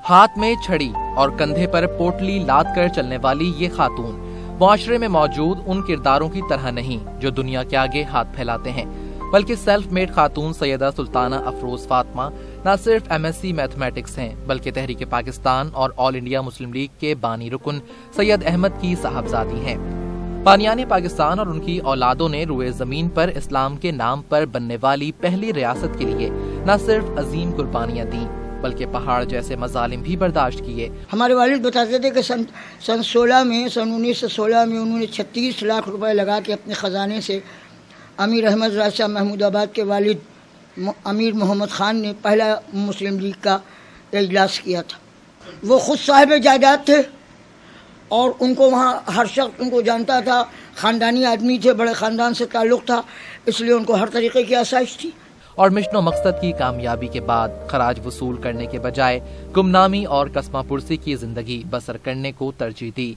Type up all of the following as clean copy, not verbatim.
ہاتھ میں چھڑی اور کندھے پر پوٹلی لاد کر چلنے والی یہ خاتون معاشرے میں موجود ان کرداروں کی طرح نہیں جو دنیا کے آگے ہاتھ پھیلاتے ہیں، بلکہ سیلف میڈ خاتون سیدہ سلطانہ افروز فاطمہ نہ صرف MSc میتھمیٹکس ہیں بلکہ تحریک پاکستان اور آل انڈیا مسلم لیگ کے بانی رکن سید احمد کی صاحبزادی ہیں۔ بانیان پاکستان اور ان کی اولادوں نے روئے زمین پر اسلام کے نام پر بننے والی پہلی ریاست کے لیے نہ صرف عظیم قربانیاں دیں بلکہ پہاڑ جیسے مظالم بھی برداشت کیے۔ ہمارے والد بتاتے تھے کہ سن 1916 میں انہوں نے 36 لاکھ روپے لگا کے اپنے خزانے سے امیر احمد راج شاہ محمود آباد کے والد امیر محمد خان نے پہلا مسلم لیگ کا اجلاس کیا تھا۔ وہ خود صاحب جائیداد تھے اور ان کو وہاں ہر شخص ان کو جانتا تھا، خاندانی آدمی تھے، بڑے خاندان سے تعلق تھا، اس لیے ان کو ہر طریقے کی آسائش تھی۔ اور مشن و مقصد کی کامیابی کے بعد خراج وصول کرنے کے بجائے گمنامی اور قسمہ پرسی کی زندگی بسر کرنے کو ترجیح دی۔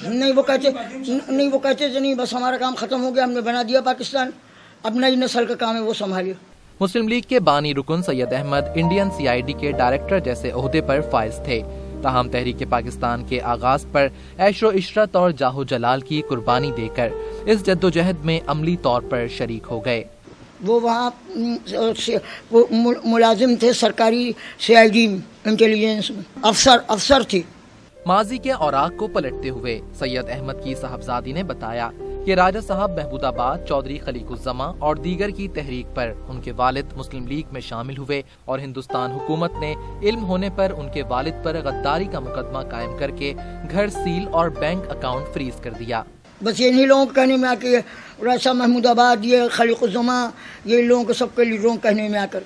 نہیں وہ کہتے تھے نہیں بس ہمارا کام ختم ہو گیا، ہم نے بنا دیا پاکستان، اب نئی نسل کا کام ہے وہ سنبھالیے۔ مسلم لیگ کے بانی رکن سید احمد انڈین CID کے ڈائریکٹر جیسے عہدے پر فائز تھے، تاہم تحریک پاکستان کے آغاز پر عیش و عشرت اور جاہ و جلال کی قربانی دے کر اس جدوجہد میں عملی طور پر شریک ہو گئے۔ وہ وہاں ملازم تھے سرکاری CID انٹیلیجنس میں، افسر تھے۔ ماضی کے اوراق کو پلٹتے ہوئے سید احمد کی صاحبزادی نے بتایا کہ راجہ صاحب محمود آباد، چودھری خلیق الزماں اور دیگر کی تحریک پر ان کے والد مسلم لیگ میں شامل ہوئے اور ہندوستان حکومت نے علم ہونے پر ان کے والد پر غداری کا مقدمہ قائم کر کے گھر سیل اور بینک اکاؤنٹ فریز کر دیا۔ بس انہی لوگوں کے کہنے میں آ کے راجہ صاحب محمود آباد، یہ خلیق الزماں، یہ لوگوں کے سب کے لیڈروں کے کہنے میں آ کر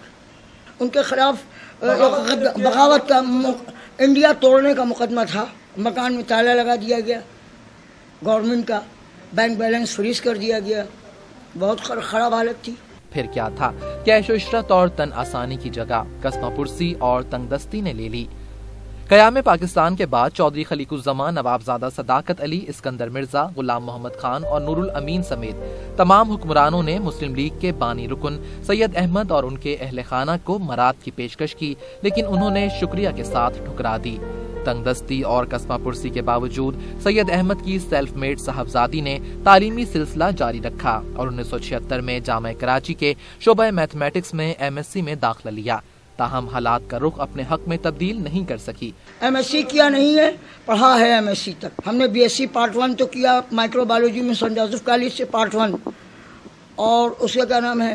ان کے خلاف بغاوت کا انڈیا توڑنے کا مقدمہ تھا۔ مکان میں تالا لگا دیا گیا، گورنمنٹ کا بینک بیلنس فریز کر دیا گیا، بہت خراب حالت تھی۔ پھر کیا تھا کہ عیش و عشرت اور تن آسانی کی جگہ قسمہ پرسی اور تنگ دستی نے لے لی۔ قیام پاکستان کے بعد چودھری خلیق الزماں، نوابزادہ صداقت علی، اسکندر مرزا، غلام محمد خان اور نور الامین سمیت تمام حکمرانوں نے مسلم لیگ کے بانی رکن سید احمد اور ان کے اہل خانہ کو مراد کی پیشکش کی، لیکن انہوں نے شکریہ کے ساتھ ٹھکرا دی۔ تنگ دستی اور قسمہ پرسی کے باوجود سید احمد کی سیلف میڈ صاحبزادی نے تعلیمی سلسلہ جاری رکھا اور 1976 میں جامعہ کراچی کے شعبہ میتھمیٹکس میں MSc میں داخلہ لیا، تاہم حالات کا رخ اپنے حق میں تبدیل نہیں کر سکی۔ MSc کیا نہیں ہے، پڑھا ہے MSc تک۔ ہم نے BSc پارٹ 1 تو کیا مائکرو بایولوجی میں سنٹ جوزف کالج سے پارٹ 1، اور اس کا کیا نام ہے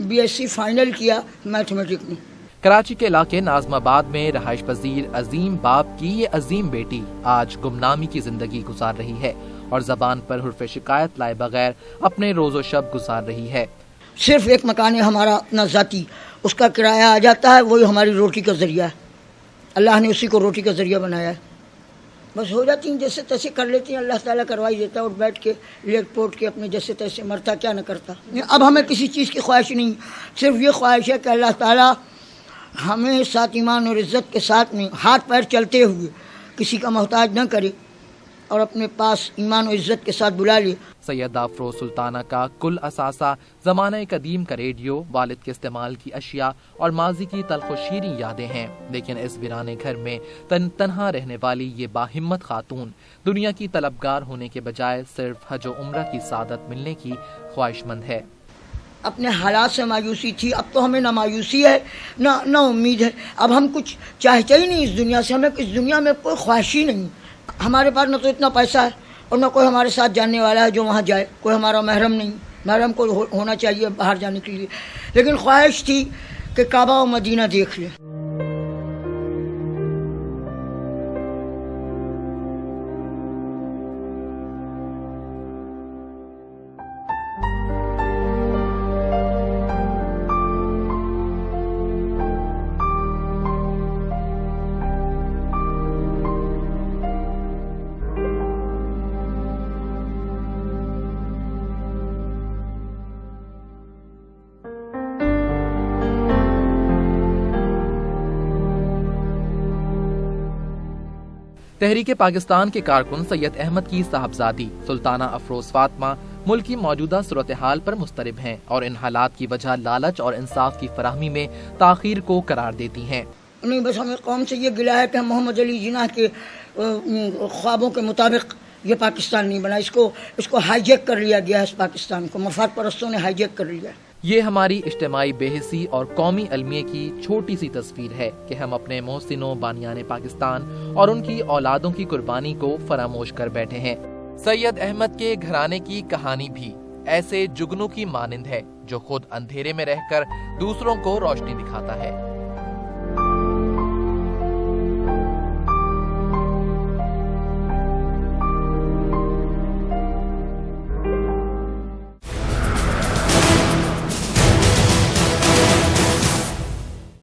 BSc فائنل کیا میتھمیٹکس میں۔ کراچی کے علاقے ناظم آباد میں رہائش پذیر عظیم باپ کی یہ عظیم بیٹی آج گمنامی کی زندگی گزار رہی ہے اور زبان پر حرف شکایت لائے بغیر اپنے روز و شب گزار رہی ہے۔ صرف ایک مکان ہے ہمارا اپنا ذاتی، اس کا کرایہ آ جاتا ہے، وہی ہماری روٹی کا ذریعہ ہے۔ اللہ نے اسی کو روٹی کا ذریعہ بنایا ہے، بس ہو جاتی ہیں جیسے تیسے کر لیتی ہیں، اللہ تعالیٰ کروائی دیتا ہے، اور بیٹھ کے لیٹ پوٹ کے اپنے جیسے تیسے مرتا کیا نہ کرتا۔ اب ہمیں کسی چیز کی خواہش نہیں، صرف یہ خواہش ہے کہ اللہ تعالیٰ ہمیں ساتھ ایمان اور عزت کے ساتھ میں ہاتھ پیر چلتے ہوئے کسی کا محتاج نہ کرے اور اپنے پاس ایمان و عزت کے ساتھ بلا لے۔ سیدہ افروز سلطانہ کا کل اثاثہ زمانہ قدیم کا ریڈیو، والد کے استعمال کی اشیاء اور ماضی کی تلخ و شیریں یادیں ہیں، لیکن اس ویرانے گھر میں تنہا رہنے والی یہ باہمت خاتون دنیا کی طلبگار ہونے کے بجائے صرف حج و عمرہ کی سعادت ملنے کی خواہش مند ہے۔ اپنے حالات سے مایوسی تھی، اب تو ہمیں نہ مایوسی ہے نہ امید ہے، اب ہم کچھ چاہتے ہی نہیں اس دنیا سے، ہمیں اس دنیا میں کوئی خواہش ہی نہیں۔ ہمارے پاس نہ تو اتنا پیسہ ہے اور نہ کوئی ہمارے ساتھ جاننے والا ہے جو وہاں جائے، کوئی ہمارا محرم نہیں، محرم کو ہونا چاہیے باہر جانے کے لیے، لیکن خواہش تھی کہ کعبہ و مدینہ دیکھ لیں۔ تحریک پاکستان کے کارکن سید احمد کی صاحبزادی سلطانہ افروز فاطمہ ملک کی موجودہ صورتحال پر مضطرب ہیں اور ان حالات کی وجہ لالچ اور انصاف کی فراہمی میں تاخیر کو قرار دیتی ہیں۔ نہیں، بس ہمیں قوم سے یہ گلہ ہے کہ ہم محمد علی جناح کے خوابوں کے مطابق یہ پاکستان نہیں بنا، اس کو ہائی جیک کر لیا گیا ہے، اس پاکستان کو مفاد پرستوں نے ہائی جیک کر لیا ہے۔ یہ ہماری اجتماعی بے حسی اور قومی المیے کی چھوٹی سی تصویر ہے کہ ہم اپنے محسنوں بانیان پاکستان اور ان کی اولادوں کی قربانی کو فراموش کر بیٹھے ہیں۔ سید احمد کے گھرانے کی کہانی بھی ایسے جگنوں کی مانند ہے جو خود اندھیرے میں رہ کر دوسروں کو روشنی دکھاتا ہے۔